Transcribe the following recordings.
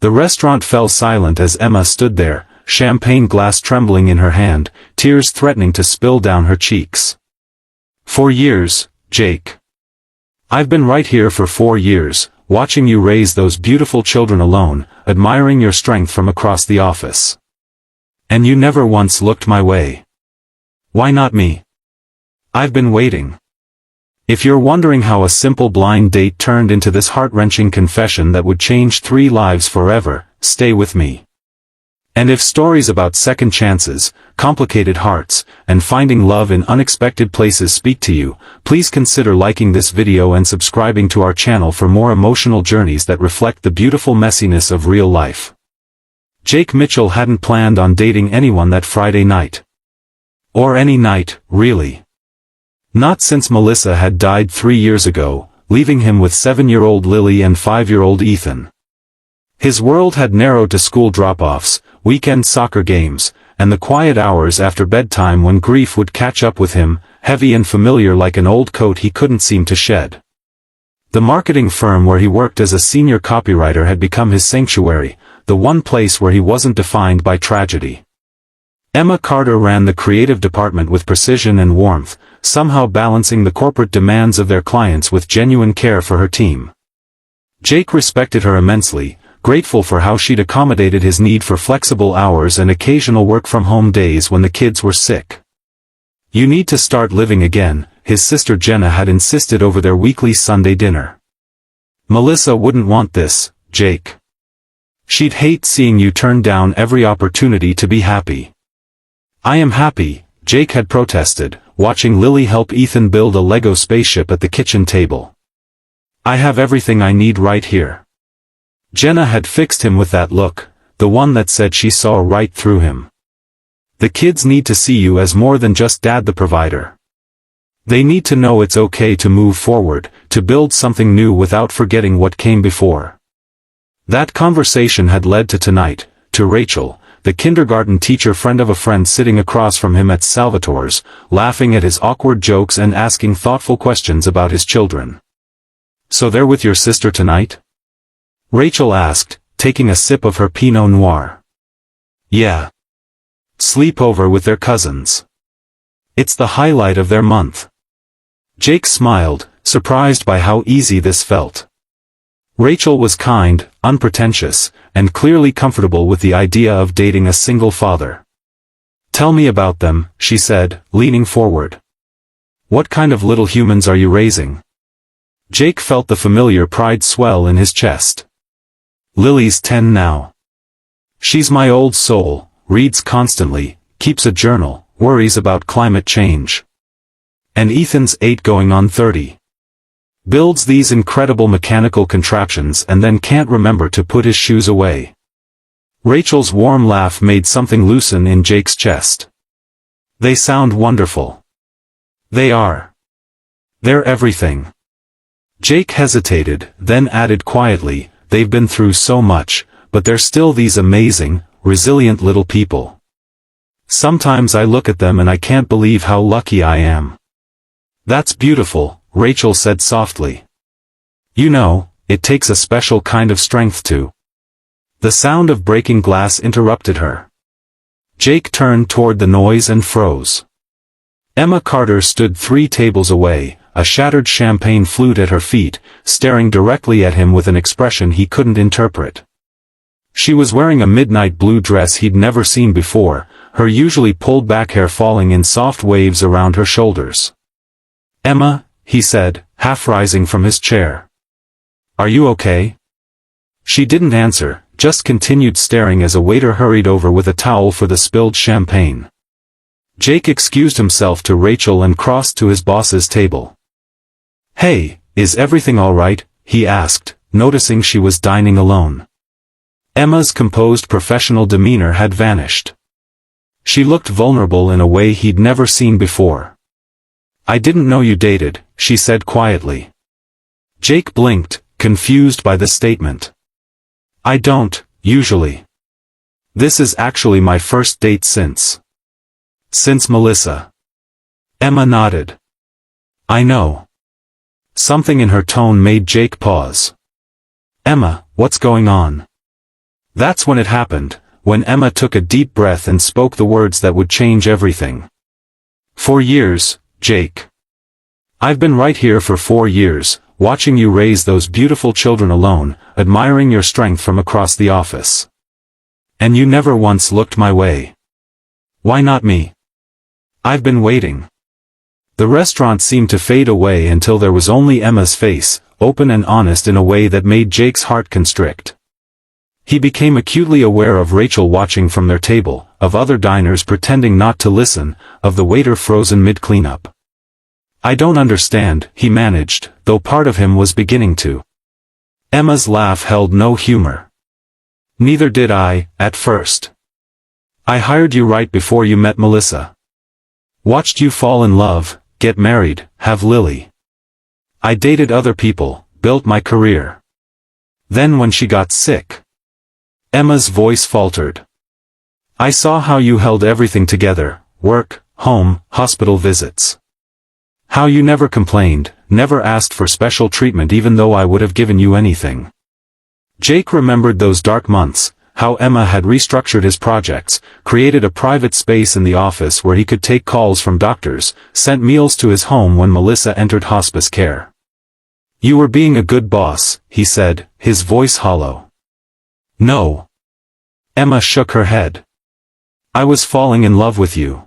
The restaurant fell silent as Emma stood there, champagne glass trembling in her hand, tears threatening to spill down her cheeks. "4 years, Jake. I've been right here for 4 years, watching you raise those beautiful children alone, admiring your strength from across the office. And you never once looked my way. Why not me? I've been waiting." If you're wondering how a simple blind date turned into this heart-wrenching confession that would change 3 lives forever, stay with me. And if stories about second chances, complicated hearts, and finding love in unexpected places speak to you, please consider liking this video and subscribing to our channel for more emotional journeys that reflect the beautiful messiness of real life. Jake Mitchell hadn't planned on dating anyone that Friday night. Or any night, really. Not since Melissa had died 3 years ago, leaving him with 7-year-old Lily and 5-year-old Ethan. His world had narrowed to school drop-offs, weekend soccer games, and the quiet hours after bedtime when grief would catch up with him, heavy and familiar like an old coat he couldn't seem to shed. The marketing firm where he worked as a senior copywriter had become his sanctuary, the one place where he wasn't defined by tragedy. Emma Carter ran the creative department with precision and warmth, somehow balancing the corporate demands of their clients with genuine care for her team. Jake respected her immensely, grateful for how she'd accommodated his need for flexible hours and occasional work-from-home days when the kids were sick. "You need to start living again," his sister Jenna had insisted over their weekly Sunday dinner. "Melissa wouldn't want this, Jake. She'd hate seeing you turn down every opportunity to be happy." "I am happy," Jake had protested, watching Lily help Ethan build a Lego spaceship at the kitchen table. "I have everything I need right here." Jenna had fixed him with that look, the one that said she saw right through him. "The kids need to see you as more than just dad the provider. They need to know it's okay to move forward, to build something new without forgetting what came before." That conversation had led to tonight, to Rachel, the kindergarten teacher friend of a friend sitting across from him at Salvatore's, laughing at his awkward jokes and asking thoughtful questions about his children. "So they're with your sister tonight?" Rachel asked, taking a sip of her Pinot Noir. "Yeah. Sleepover with their cousins. It's the highlight of their month." Jake smiled, surprised by how easy this felt. Rachel was kind, unpretentious, and clearly comfortable with the idea of dating a single father. "Tell me about them," she said, leaning forward. "What kind of little humans are you raising?" Jake felt the familiar pride swell in his chest. "Lily's 10 now. She's my old soul, reads constantly, keeps a journal, worries about climate change. And Ethan's 8 going on 30. Builds these incredible mechanical contraptions and then can't remember to put his shoes away." Rachel's warm laugh made something loosen in Jake's chest. "They sound wonderful." "They are. They're everything." Jake hesitated, then added quietly, "They've been through so much, but they're still these amazing, resilient little people. Sometimes I look at them and I can't believe how lucky I am." "That's beautiful," Rachel said softly. "You know, it takes a special kind of strength to." The sound of breaking glass interrupted her. Jake turned toward the noise and froze. Emma Carter stood 3 tables away, a shattered champagne flute at her feet, staring directly at him with an expression he couldn't interpret. She was wearing a midnight blue dress he'd never seen before, her usually pulled-back hair falling in soft waves around her shoulders. "Emma," he said, half rising from his chair. "Are you okay?" She didn't answer, just continued staring as a waiter hurried over with a towel for the spilled champagne. Jake excused himself to Rachel and crossed to his boss's table. "Hey, is everything all right?" he asked, noticing she was dining alone. Emma's composed professional demeanor had vanished. She looked vulnerable in a way he'd never seen before. "I didn't know you dated," she said quietly. Jake blinked, confused by the statement. "I don't, usually. This is actually my first date since Melissa." Emma nodded. "I know." Something in her tone made Jake pause. "Emma, what's going on?" That's when it happened, when Emma took a deep breath and spoke the words that would change everything. 4 years, Jake. I've been right here for 4 years, watching you raise those beautiful children alone, admiring your strength from across the office. And you never once looked my way. Why not me? I've been waiting. The restaurant seemed to fade away until there was only Emma's face, open and honest in a way that made Jake's heart constrict. He became acutely aware of Rachel watching from their table, of other diners pretending not to listen, of the waiter frozen mid-cleanup. I don't understand, he managed, though part of him was beginning to. Emma's laugh held no humor. Neither did I, at first. I hired you right before you met Melissa. Watched you fall in love, get married, have Lily. I dated other people, built my career. Then when she got sick. Emma's voice faltered. I saw how you held everything together, work, home, hospital visits. How you never complained, never asked for special treatment even though I would have given you anything. Jake remembered those dark months, how Emma had restructured his projects, created a private space in the office where he could take calls from doctors, sent meals to his home when Melissa entered hospice care. You were being a good boss, he said, his voice hollow. No. Emma shook her head. I was falling in love with you.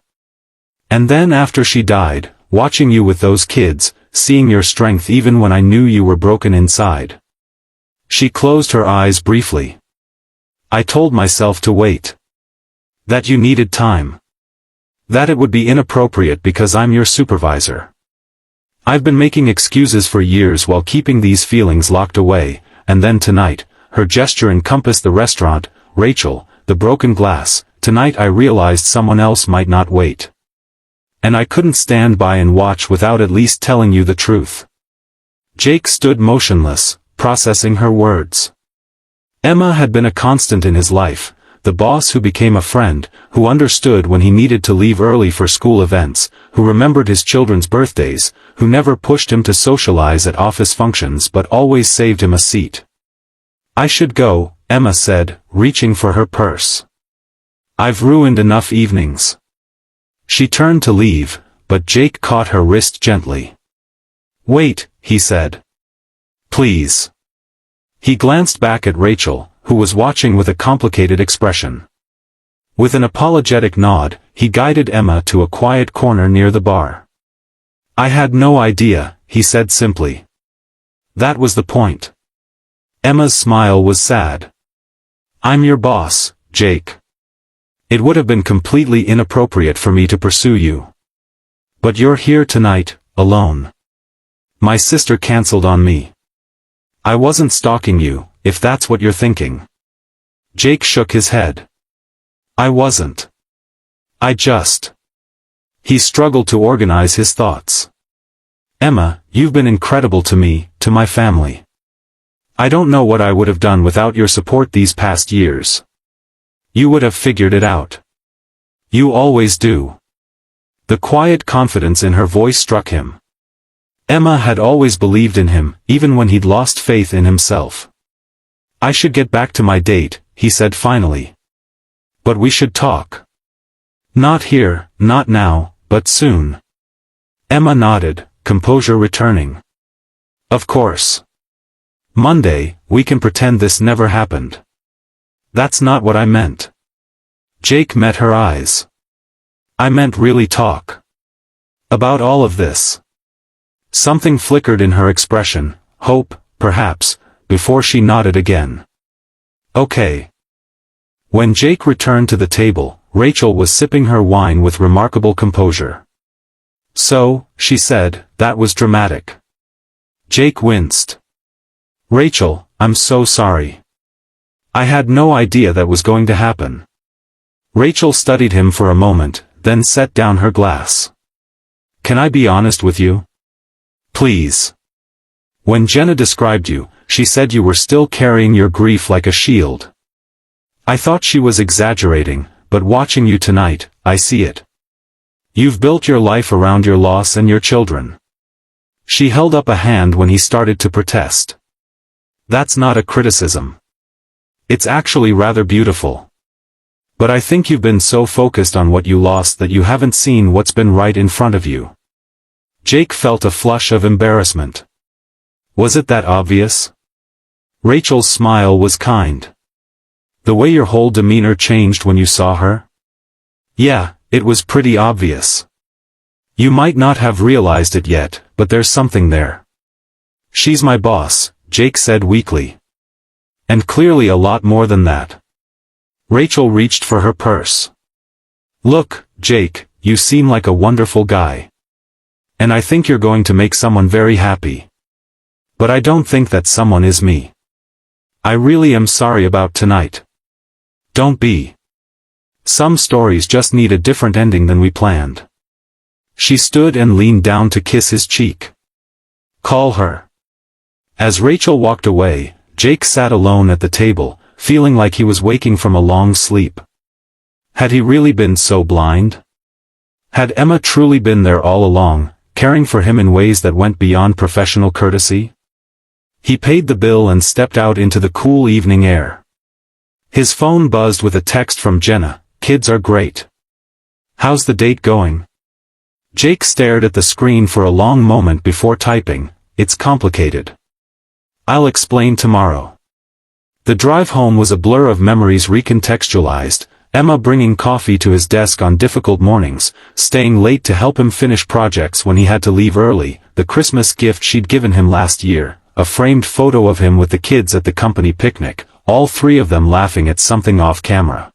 And then after she died, watching you with those kids, seeing your strength even when I knew you were broken inside. She closed her eyes briefly. I told myself to wait. That you needed time. That it would be inappropriate because I'm your supervisor. I've been making excuses for years while keeping these feelings locked away, and then tonight, her gesture encompassed the restaurant, Rachel, the broken glass. Tonight I realized someone else might not wait. And I couldn't stand by and watch without at least telling you the truth. Jake stood motionless, processing her words. Emma had been a constant in his life, the boss who became a friend, who understood when he needed to leave early for school events, who remembered his children's birthdays, who never pushed him to socialize at office functions but always saved him a seat. I should go, Emma said, reaching for her purse. I've ruined enough evenings. She turned to leave, but Jake caught her wrist gently. Wait, he said. Please. He glanced back at Rachel, who was watching with a complicated expression. With an apologetic nod, he guided Emma to a quiet corner near the bar. I had no idea, he said simply. That was the point. Emma's smile was sad. I'm your boss, Jake. It would have been completely inappropriate for me to pursue you. But you're here tonight, alone. My sister canceled on me. I wasn't stalking you, if that's what you're thinking. Jake shook his head. I wasn't. I just. He struggled to organize his thoughts. Emma, you've been incredible to me, to my family. I don't know what I would have done without your support these past years. You would have figured it out. You always do. The quiet confidence in her voice struck him. Emma had always believed in him, even when he'd lost faith in himself. I should get back to my date, he said finally. But we should talk. Not here, not now, but soon. Emma nodded, composure returning. Of course. Monday, we can pretend this never happened. That's not what I meant. Jake met her eyes. I meant really talk. About all of this. Something flickered in her expression, hope, perhaps, before she nodded again. Okay. When Jake returned to the table, Rachel was sipping her wine with remarkable composure. So, she said, that was dramatic. Jake winced. Rachel, I'm so sorry. I had no idea that was going to happen. Rachel studied him for a moment, then set down her glass. Can I be honest with you? Please. When Jenna described you, she said you were still carrying your grief like a shield. I thought she was exaggerating, but watching you tonight, I see it. You've built your life around your loss and your children. She held up a hand when he started to protest. That's not a criticism. It's actually rather beautiful. But I think you've been so focused on what you lost that you haven't seen what's been right in front of you. Jake felt a flush of embarrassment. Was it that obvious? Rachel's smile was kind. The way your whole demeanor changed when you saw her? Yeah, it was pretty obvious. You might not have realized it yet, but there's something there. She's my boss, Jake said weakly. And clearly a lot more than that. Rachel reached for her purse. Look, Jake, you seem like a wonderful guy. And I think you're going to make someone very happy. But I don't think that someone is me. I really am sorry about tonight. Don't be. Some stories just need a different ending than we planned. She stood and leaned down to kiss his cheek. Call her. As Rachel walked away, Jake sat alone at the table, feeling like he was waking from a long sleep. Had he really been so blind? Had Emma truly been there all along, caring for him in ways that went beyond professional courtesy? He paid the bill and stepped out into the cool evening air. His phone buzzed with a text from Jenna. Kids are great. How's the date going? Jake stared at the screen for a long moment before typing, it's complicated. I'll explain tomorrow. The drive home was a blur of memories recontextualized, Emma bringing coffee to his desk on difficult mornings, staying late to help him finish projects when he had to leave early, the Christmas gift she'd given him last year, a framed photo of him with the kids at the company picnic, all three of them laughing at something off camera.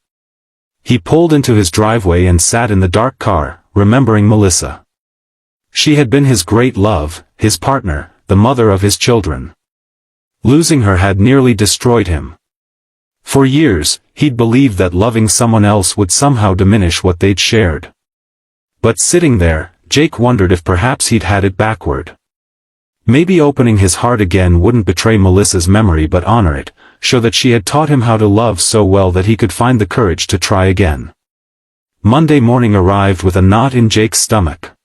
He pulled into his driveway and sat in the dark car, remembering Melissa. She had been his great love, his partner, the mother of his children. Losing her had nearly destroyed him. For years, he'd believed that loving someone else would somehow diminish what they'd shared. But sitting there, Jake wondered if perhaps he'd had it backward. Maybe opening his heart again wouldn't betray Melissa's memory but honor it, show that she had taught him how to love so well that he could find the courage to try again. Monday morning arrived with a knot in Jake's stomach.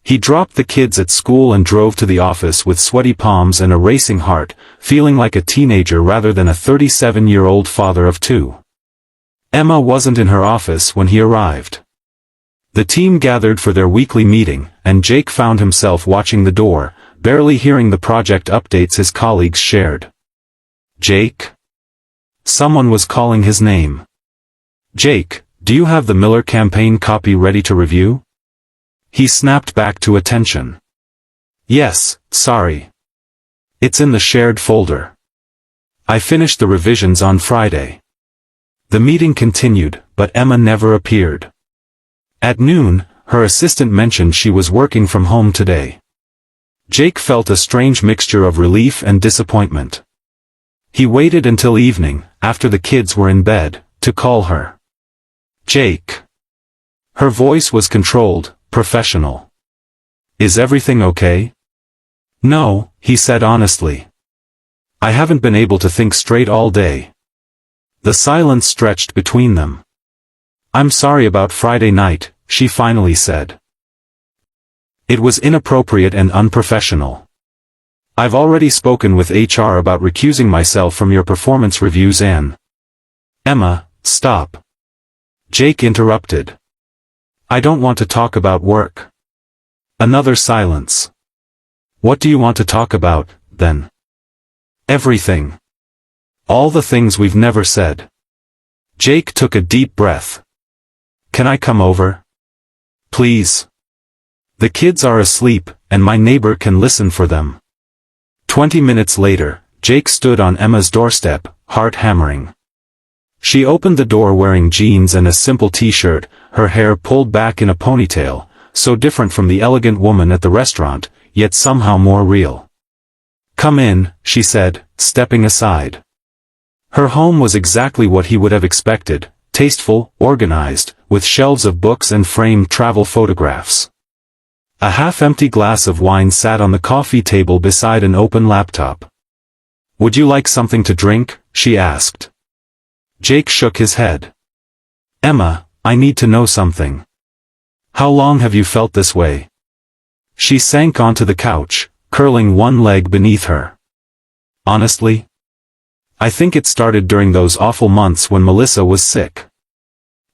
He dropped the kids at school and drove to the office with sweaty palms and a racing heart, feeling like a teenager rather than a 37-year-old father of two. Emma wasn't in her office when he arrived. The team gathered for their weekly meeting, and Jake found himself watching the door, barely hearing the project updates his colleagues shared. Jake? Someone was calling his name. Jake, do you have the Miller campaign copy ready to review? He snapped back to attention. Yes, sorry. It's in the shared folder. I finished the revisions on Friday. The meeting continued, but Emma never appeared. At noon, her assistant mentioned she was working from home today. Jake felt a strange mixture of relief and disappointment. He waited until evening, after the kids were in bed, to call her. Jake. Her voice was controlled, professional. Is everything okay? No, he said honestly. I haven't been able to think straight all day. The silence stretched between them. I'm sorry about Friday night, she finally said. It was inappropriate and unprofessional. I've already spoken with HR about recusing myself from your performance reviews and... Emma, stop. Jake interrupted. I don't want to talk about work. Another silence. What do you want to talk about, then? Everything. All the things we've never said. Jake took a deep breath. Can I come over? Please. The kids are asleep, and my neighbor can listen for them. 20 minutes later, Jake stood on Emma's doorstep, heart hammering. She opened the door wearing jeans and a simple t-shirt, her hair pulled back in a ponytail, so different from the elegant woman at the restaurant, yet somehow more real. Come in, she said, stepping aside. Her home was exactly what he would have expected, tasteful, organized, with shelves of books and framed travel photographs. A half-empty glass of wine sat on the coffee table beside an open laptop. Would you like something to drink? She asked. Jake shook his head. Emma, I need to know something. How long have you felt this way? She sank onto the couch, curling one leg beneath her. Honestly? I think it started during those awful months when Melissa was sick.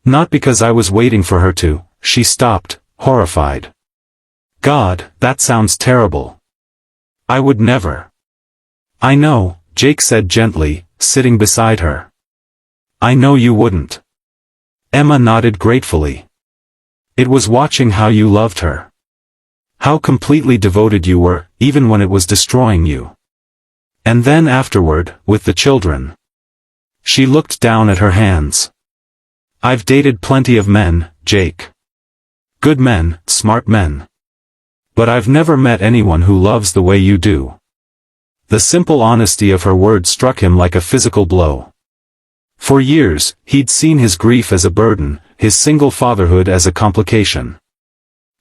Not because I was waiting for her to, she stopped, horrified. God, that sounds terrible. I would never. I know, Jake said gently, sitting beside her. I know you wouldn't. Emma nodded gratefully. It was watching how you loved her. How completely devoted you were, even when it was destroying you. And then afterward, with the children. She looked down at her hands. I've dated plenty of men, Jake. Good men, smart men. But I've never met anyone who loves the way you do. The simple honesty of her words struck him like a physical blow. For years, he'd seen his grief as a burden, his single fatherhood as a complication.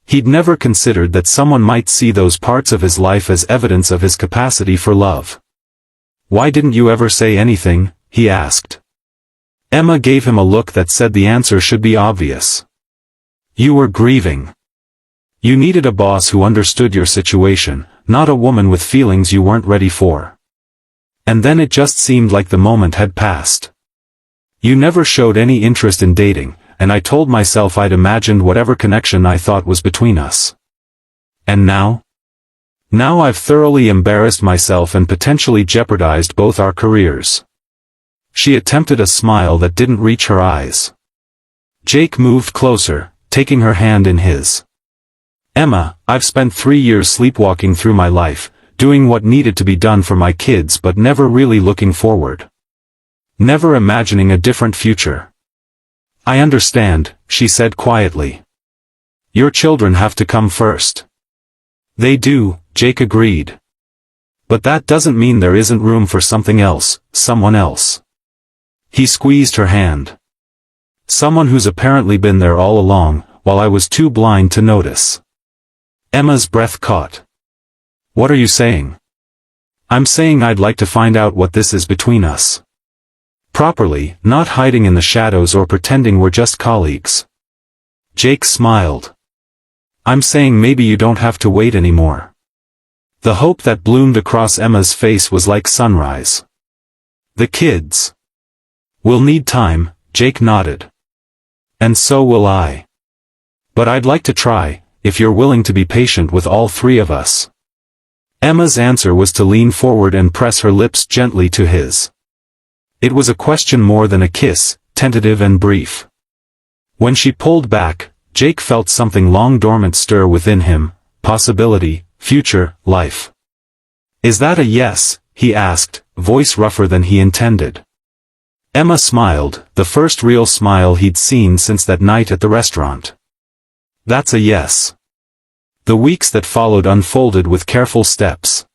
He'd never considered that someone might see those parts of his life as evidence of his capacity for love. Why didn't you ever say anything? He asked. Emma gave him a look that said the answer should be obvious. You were grieving. You needed a boss who understood your situation, not a woman with feelings you weren't ready for. And then it just seemed like the moment had passed. You never showed any interest in dating, and I told myself I'd imagined whatever connection I thought was between us. And now? Now I've thoroughly embarrassed myself and potentially jeopardized both our careers. She attempted a smile that didn't reach her eyes. Jake moved closer, taking her hand in his. Emma, I've spent 3 years sleepwalking through my life, doing what needed to be done for my kids but never really looking forward. Never imagining a different future. I understand, she said quietly. Your children have to come first. They do, Jake agreed. But that doesn't mean there isn't room for something else, someone else. He squeezed her hand. Someone who's apparently been there all along, while I was too blind to notice. Emma's breath caught. What are you saying? I'm saying I'd like to find out what this is between us. Properly, not hiding in the shadows or pretending we're just colleagues. Jake smiled. I'm saying maybe you don't have to wait anymore. The hope that bloomed across Emma's face was like sunrise. The kids. We'll need time, Jake nodded. And so will I. But I'd like to try, if you're willing to be patient with all 3 of us. Emma's answer was to lean forward and press her lips gently to his. It was a question more than a kiss, tentative and brief. When she pulled back, Jake felt something long dormant stir within him, possibility, future, life. Is that a yes? He asked, voice rougher than he intended. Emma smiled, the first real smile he'd seen since that night at the restaurant. That's a yes. The weeks that followed unfolded with careful steps.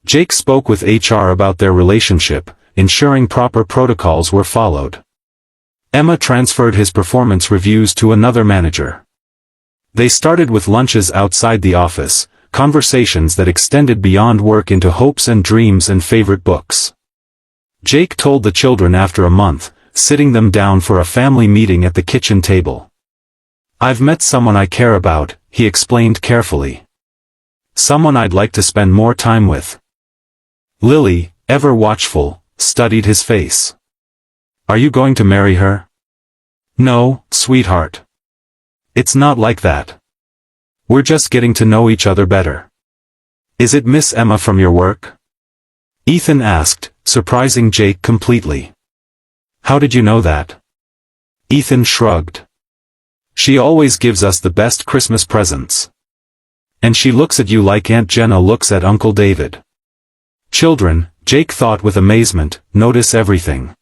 Jake spoke with HR about their relationship, ensuring proper protocols were followed. Emma transferred his performance reviews to another manager. They started with lunches outside the office, conversations that extended beyond work into hopes and dreams and favorite books. Jake told the children after a month, sitting them down for a family meeting at the kitchen table. I've met someone I care about, he explained carefully. Someone I'd like to spend more time with. Lily, ever watchful, studied his face. Are you going to marry her? No, sweetheart. It's not like that. We're just getting to know each other better. Is it Miss Emma from your work? Ethan asked, surprising Jake completely. How did you know that? Ethan shrugged. She always gives us the best Christmas presents. And she looks at you like Aunt Jenna looks at Uncle David. Children, Jake thought with amazement, notice everything.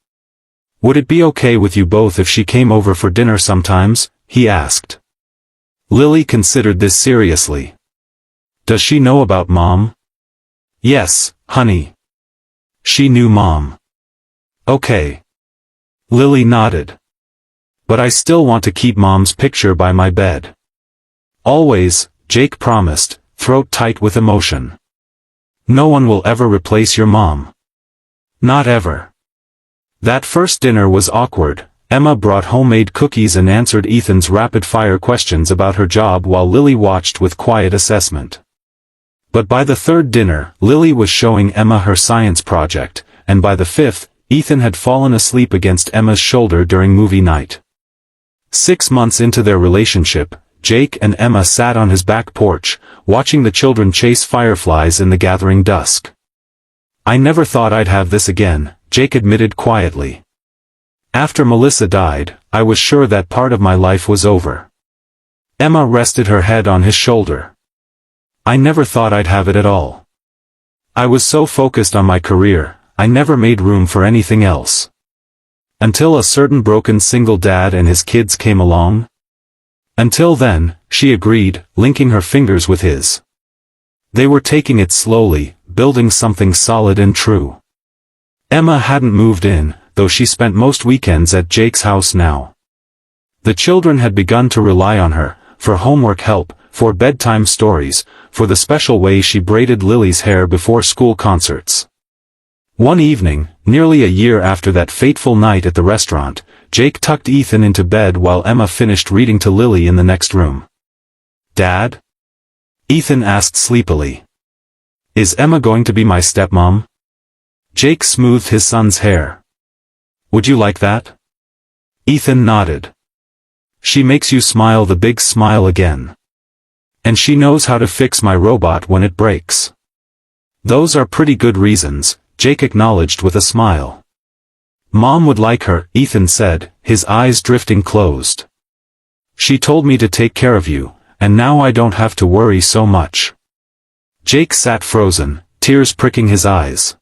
Would it be okay with you both if she came over for dinner sometimes? He asked. Lily considered this seriously. Does she know about Mom? Yes, honey. She knew Mom. Okay. Lily nodded. But I still want to keep Mom's picture by my bed. Always, Jake promised, throat tight with emotion. No one will ever replace your mom. Not ever. That first dinner was awkward. Emma brought homemade cookies and answered Ethan's rapid-fire questions about her job while Lily watched with quiet assessment. But by the third dinner, Lily was showing Emma her science project, and by the fifth, Ethan had fallen asleep against Emma's shoulder during movie night. 6 months into their relationship, Jake and Emma sat on his back porch, watching the children chase fireflies in the gathering dusk. "I never thought I'd have this again," Jake admitted quietly. "After Melissa died, I was sure that part of my life was over." Emma rested her head on his shoulder. "I never thought I'd have it at all. I was so focused on my career, I never made room for anything else. Until a certain broken single dad and his kids came along." "Until then," she agreed, linking her fingers with his. They were taking it slowly, building something solid and true. Emma hadn't moved in, though she spent most weekends at Jake's house now. The children had begun to rely on her, for homework help, for bedtime stories, for the special way she braided Lily's hair before school concerts. One evening, nearly a year after that fateful night at the restaurant, Jake tucked Ethan into bed while Emma finished reading to Lily in the next room. "Dad?" Ethan asked sleepily. "Is Emma going to be my stepmom?" Jake smoothed his son's hair. "Would you like that?" Ethan nodded. "She makes you smile the big smile again. And she knows how to fix my robot when it breaks." "Those are pretty good reasons," Jake acknowledged with a smile. "Mom would like her," Ethan said, his eyes drifting closed. "She told me to take care of you, and now I don't have to worry so much." Jake sat frozen, tears pricking his eyes.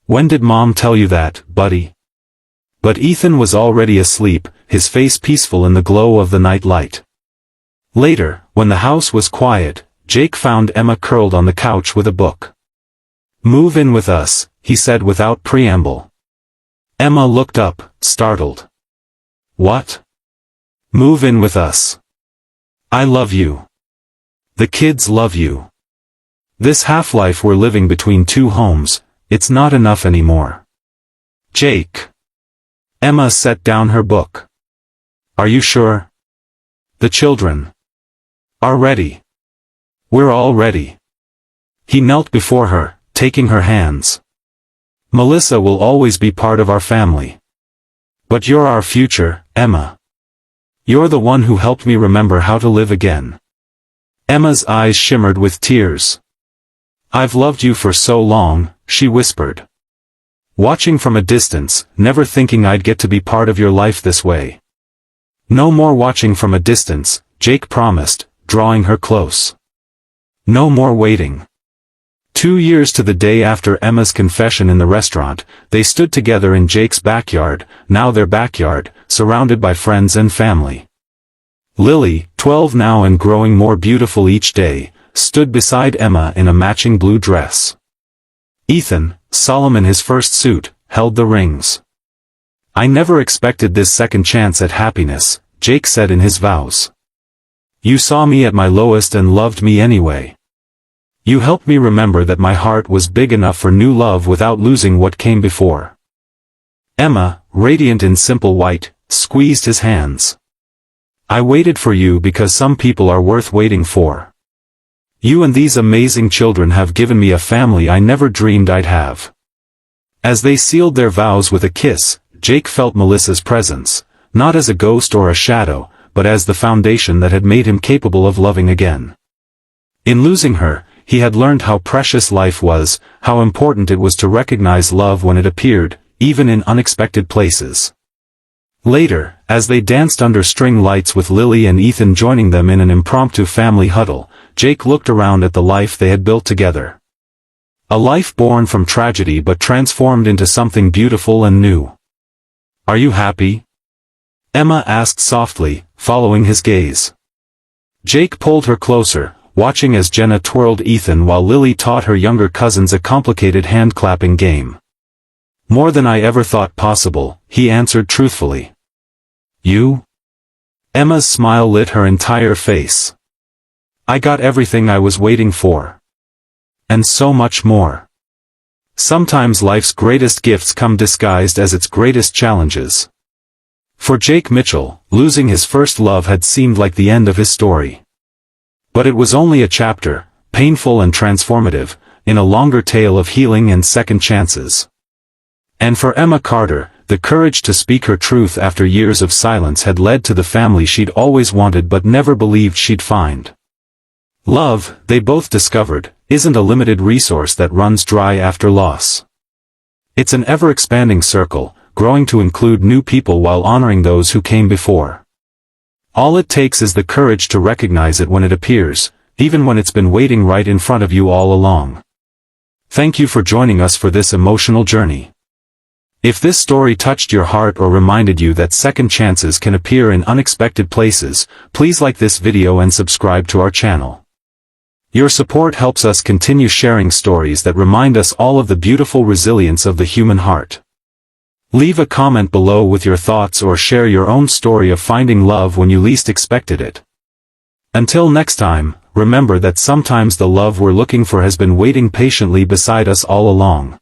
"When did Mom tell you that, buddy?" But Ethan was already asleep, his face peaceful in the glow of the night light. Later, when the house was quiet, Jake found Emma curled on the couch with a book. "Move in with us," he said without preamble. Emma looked up, startled. "What? Move in with us? I love you. The kids love you. This half-life we're living between two homes, it's not enough anymore." "Jake." Emma set down her book. "Are you sure? The children are ready. We're all ready." He knelt before her, taking her hands. "Melissa will always be part of our family. But you're our future, Emma. You're the one who helped me remember how to live again." Emma's eyes shimmered with tears. "I've loved you for so long," she whispered. "Watching from a distance, never thinking I'd get to be part of your life this way." "No more watching from a distance," Jake promised, drawing her close. "No more waiting." 2 years to the day after Emma's confession in the restaurant, they stood together in Jake's backyard, now their backyard, surrounded by friends and family. Lily, 12 now and growing more beautiful each day, stood beside Emma in a matching blue dress. Ethan, solemn in his first suit, held the rings. "I never expected this second chance at happiness," Jake said in his vows. "You saw me at my lowest and loved me anyway. You helped me remember that my heart was big enough for new love without losing what came before." Emma, radiant in simple white, squeezed his hands. "I waited for you because some people are worth waiting for. You and these amazing children have given me a family I never dreamed I'd have." As they sealed their vows with a kiss, Jake felt Melissa's presence, not as a ghost or a shadow, but as the foundation that had made him capable of loving again. In losing her, he had learned how precious life was, how important it was to recognize love when it appeared, even in unexpected places. Later, as they danced under string lights with Lily and Ethan joining them in an impromptu family huddle, Jake looked around at the life they had built together. A life born from tragedy but transformed into something beautiful and new. "Are you happy?" Emma asked softly, following his gaze. Jake pulled her closer, watching as Jenna twirled Ethan while Lily taught her younger cousins a complicated hand-clapping game. "More than I ever thought possible," he answered truthfully. "You?" Emma's smile lit her entire face. "I got everything I was waiting for. And so much more. Sometimes life's greatest gifts come disguised as its greatest challenges." For Jake Mitchell, losing his first love had seemed like the end of his story. But it was only a chapter, painful and transformative, in a longer tale of healing and second chances. And for Emma Carter, the courage to speak her truth after years of silence had led to the family she'd always wanted but never believed she'd find. Love, they both discovered, isn't a limited resource that runs dry after loss. It's an ever-expanding circle, growing to include new people while honoring those who came before. All it takes is the courage to recognize it when it appears, even when it's been waiting right in front of you all along. Thank you for joining us for this emotional journey. If this story touched your heart or reminded you that second chances can appear in unexpected places, please like this video and subscribe to our channel. Your support helps us continue sharing stories that remind us all of the beautiful resilience of the human heart. Leave a comment below with your thoughts or share your own story of finding love when you least expected it. Until next time, remember that sometimes the love we're looking for has been waiting patiently beside us all along.